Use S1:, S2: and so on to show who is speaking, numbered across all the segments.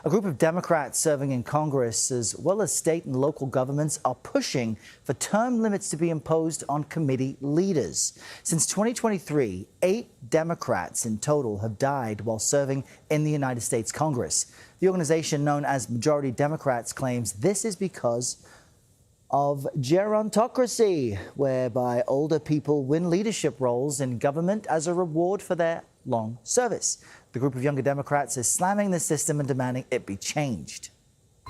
S1: A group of Democrats serving in Congress, as well as state and local governments, are pushing for term limits to be imposed on committee leaders. Since 2023, 8 Democrats in total have died while serving in the United States Congress. The organization known as Majority Democrats claims this is because of gerontocracy, whereby older people win leadership roles in government as a reward for their long service. The group of younger Democrats is slamming the system and demanding it be changed.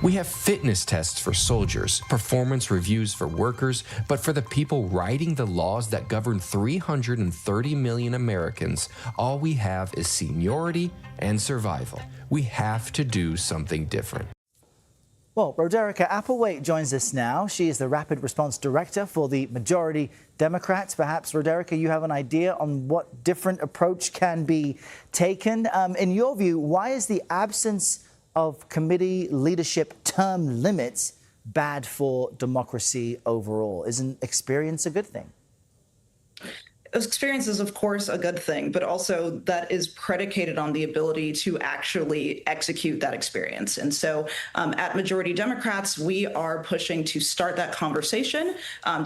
S2: We have fitness tests for soldiers, performance reviews for workers, but for the people writing the laws that govern 330 million Americans, all we have is seniority and survival. We have to do something different.
S1: Well, Rodericka Applewhaite joins us now. She is the Rapid Response Director for the Majority Democrats. Perhaps, Rodericka, you have an idea on what different approach can be taken. In your view, why is the absence of committee leadership term limits bad for democracy overall? Isn't experience a good thing?
S3: Experience is, of course, a good thing, but also that is predicated on the ability to actually execute that experience. And so at Majority Democrats, we are pushing to start that conversation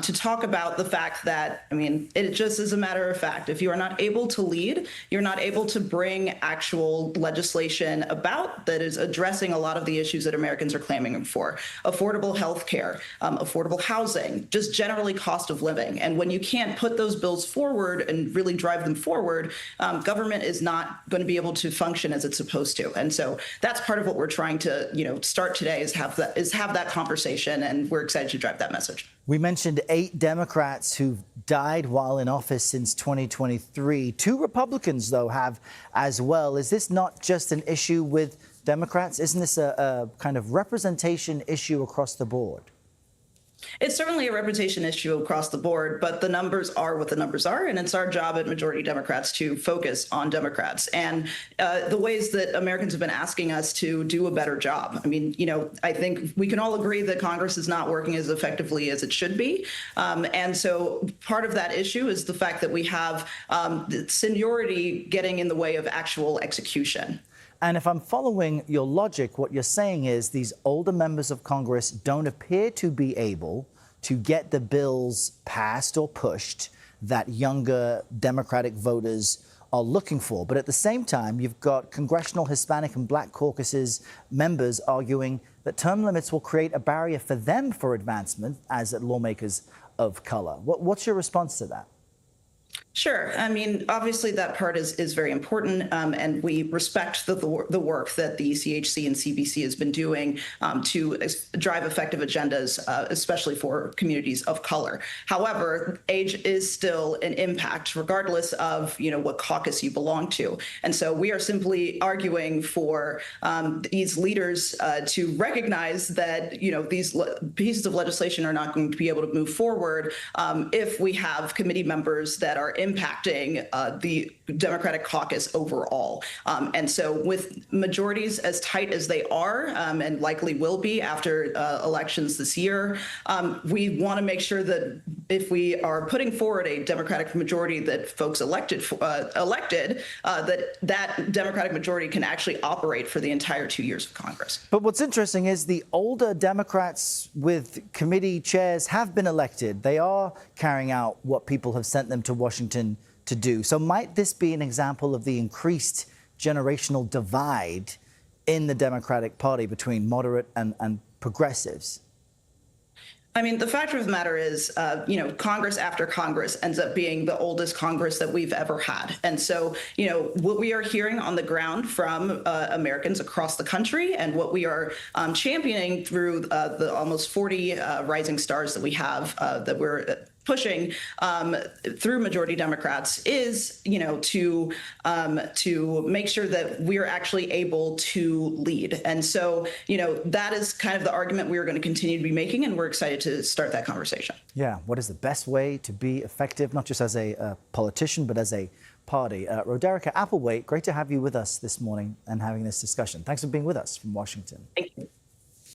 S3: to talk about the fact that, it just is a matter of fact. If you are not able to lead, you're not able to bring actual legislation about that is addressing a lot of the issues that Americans are claiming for. Affordable health care, affordable housing, just generally cost of living. And when you can't put those bills forward and really drive them forward, government is not going to be able to function as it's supposed to. And so that's part of what we're trying to, start today is have that conversation, and we're excited to drive that message.
S1: We mentioned 8 Democrats who've died while in office since 2023. 2 Republicans, though, have as well. Is this not just an issue with Democrats? Isn't this a kind of representation issue across the board?
S3: It's certainly a reputation issue across the board, but the numbers are what the numbers are, and it's our job at Majority Democrats to focus on Democrats and the ways that Americans have been asking us to do a better job. I think we can all agree that Congress is not working as effectively as it should be. And so part of that issue is the fact that we have seniority getting in the way of actual execution.
S1: And if I'm following your logic, what you're saying is these older members of Congress don't appear to be able to get the bills passed or pushed that younger Democratic voters are looking for. But at the same time, you've got Congressional Hispanic and Black Caucuses members arguing that term limits will create a barrier for them for advancement as lawmakers of color. What's your response to that?
S3: Sure. Obviously, that part is very important, and we respect the work that the CHC and CBC has been doing to drive effective agendas, especially for communities of color. However, age is still an impact, regardless of what caucus you belong to. And so we are simply arguing for these leaders to recognize that these pieces of legislation are not going to be able to move forward if we have committee members that are impacting the Democratic caucus overall. And so with majorities as tight as they are, and likely will be after elections this year, we want to make sure that if we are putting forward a Democratic majority that folks elected, that Democratic majority can actually operate for the entire 2 years of Congress.
S1: But what's interesting is the older Democrats with committee chairs have been elected. They are carrying out what people have sent them to Washington to do. So might this be an example of the increased generational divide in the Democratic Party between moderate and progressives?
S3: The fact of the matter is, Congress after Congress ends up being the oldest Congress that we've ever had. And so, what we are hearing on the ground from Americans across the country and what we are championing through the almost 40 rising stars that we have that we're pushing through Majority Democrats is, to make sure that we're actually able to lead. And so, that is kind of the argument we're going to continue to be making, and we're excited to start that conversation.
S1: Yeah. What is the best way to be effective, not just as a politician, but as a party? Rodericka Applewhaite, great to have you with us this morning and having this discussion. Thanks for being with us from Washington.
S3: Thank you.